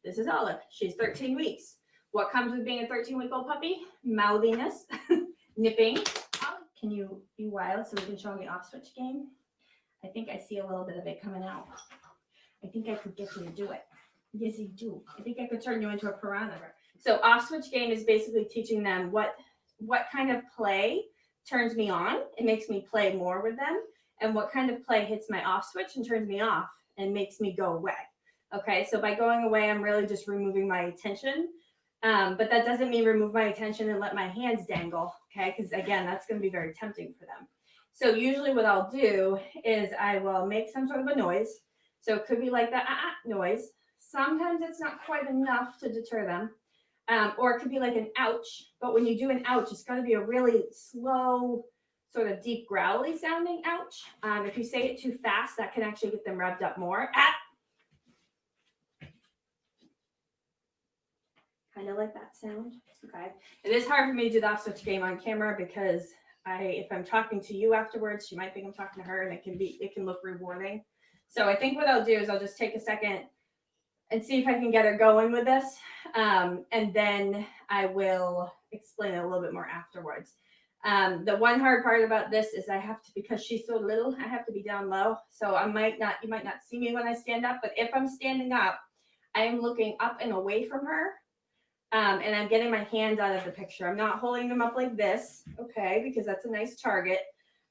This is Olive. She's 13 weeks. What comes with being a 13-week-old puppy? Mouthiness, nipping. Olive, can you be wild so we can show them the off switch game? I think I see a little bit of it coming out. I think I could get you to do it. Yes, you do. I think I could turn you into a piranha. So off switch game is basically teaching them what kind of play turns me on and makes me play more with them, and what kind of play hits my off switch and turns me off and makes me go away. Okay, so by going away, I'm really just removing my attention. But that doesn't mean remove my attention and let my hands dangle, okay? Because again, that's going to be very tempting for them. So usually what I'll do is I will make some sort of a noise. So it could be like the noise. Sometimes it's not quite enough to deter them. Or it could be like an ouch. But when you do an ouch, it's got to be a really slow, sort of deep growly sounding ouch. If you say it too fast, that can actually get them revved up more. Kind of like that sound. Okay. It is hard for me to do the off switch game on camera because if I'm talking to you afterwards, she might think I'm talking to her, and it can look rewarding. So I think what I'll do is I'll just take a second and see if I can get her going with this. And then I will explain it a little bit more afterwards. The one hard part about this is because she's so little, I have to be down low. So you might not see me when I stand up, but if I'm standing up, I am looking up and away from her. And I'm getting my hands out of the picture. I'm not holding them up like this, okay, because that's a nice target.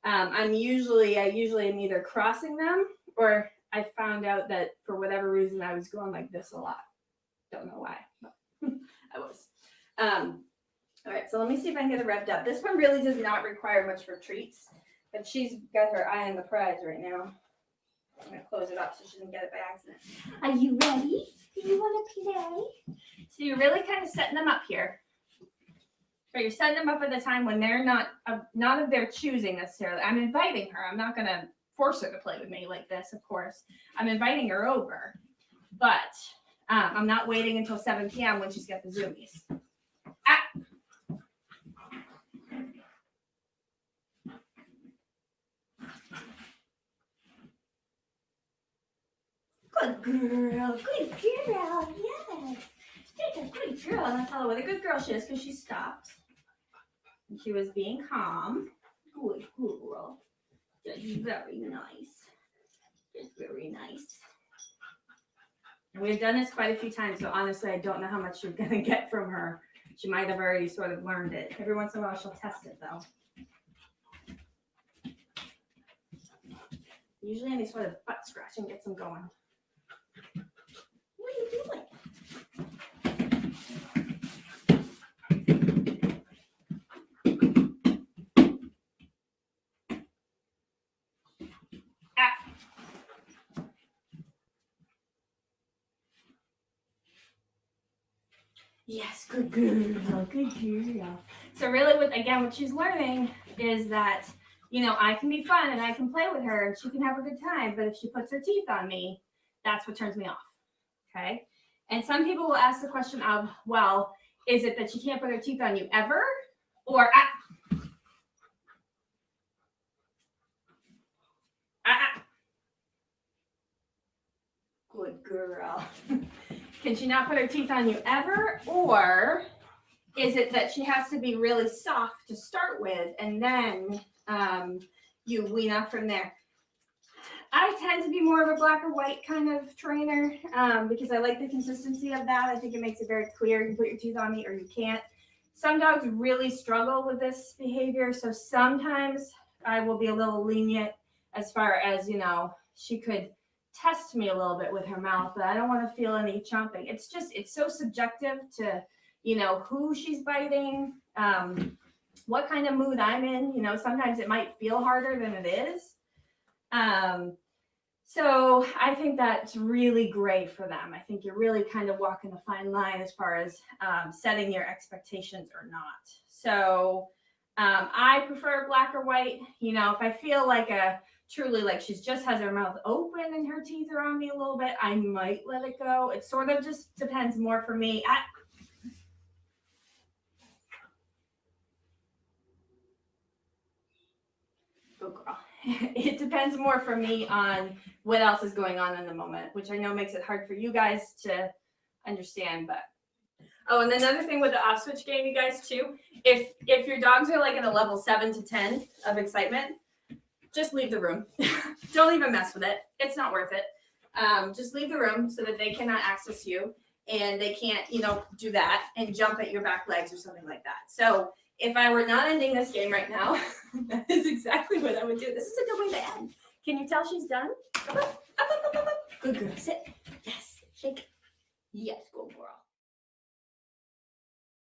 I usually am either crossing them, or I found out that for whatever reason I was going like this a lot. Don't know why, but I was. All right, so let me see if I can get it revved up. This one really does not require much for treats, but she's got her eye on the prize right now. I'm going to close it up so she doesn't get it by accident. Are you ready? Do you want to play? So you're really kind of setting them up here. But you're setting them up at the time when they're not of their choosing necessarily. I'm inviting her. I'm not going to force her to play with me like this, of course. I'm inviting her over. But I'm not waiting until 7 p.m. when she's got the zoomies. Good girl, yes. She's a good girl. And I'll tell her what a good girl she is because she stopped. And she was being calm. Good girl. Just very nice. Just very nice. And we've done this quite a few times, so honestly, I don't know how much you're going to get from her. She might have already sort of learned it. Every once in a while, she'll test it, though. Usually any sort of butt scratching gets them going. What are you doing? Yes, good girl, good girl. So really what she's learning is that, I can be fun and I can play with her and she can have a good time, but if she puts her teeth on me, that's what turns me off, okay? And some people will ask the question of, well, is it that she can't put her teeth on you ever? Or, good girl. Can she not put her teeth on you ever? Or is it that she has to be really soft to start with and then you wean up from there? I tend to be more of a black or white kind of trainer because I like the consistency of that. I think it makes it very clear you can put your teeth on me or you can't. Some dogs really struggle with this behavior, so sometimes I will be a little lenient as far as, she could test me a little bit with her mouth, but I don't want to feel any chomping. It's so subjective to, who she's biting, what kind of mood I'm in. Sometimes it might feel harder than it is. So I think that's really great for them. I think you're really kind of walking a fine line as far as setting your expectations or not. So I prefer black or white. If I feel like truly like she just has her mouth open and her teeth are on me a little bit, I might let it go. It sort of just depends more for me. Good girl. It depends more for me on what else is going on in the moment, which I know makes it hard for you guys to understand, but. Oh, and another thing with the off switch game, you guys, too, if your dogs are like in a level 7 to 10 of excitement, just leave the room. Don't even mess with it. It's not worth it. Just leave the room so that they cannot access you and they can't, do that and jump at your back legs or something like that. So if I were not ending this game right now, that is exactly what I would do. This is a good way to end. Can you tell she's done? Up, up, up, up, up, up. Good girl. Sit. Yes. Shake. Yes, go girl.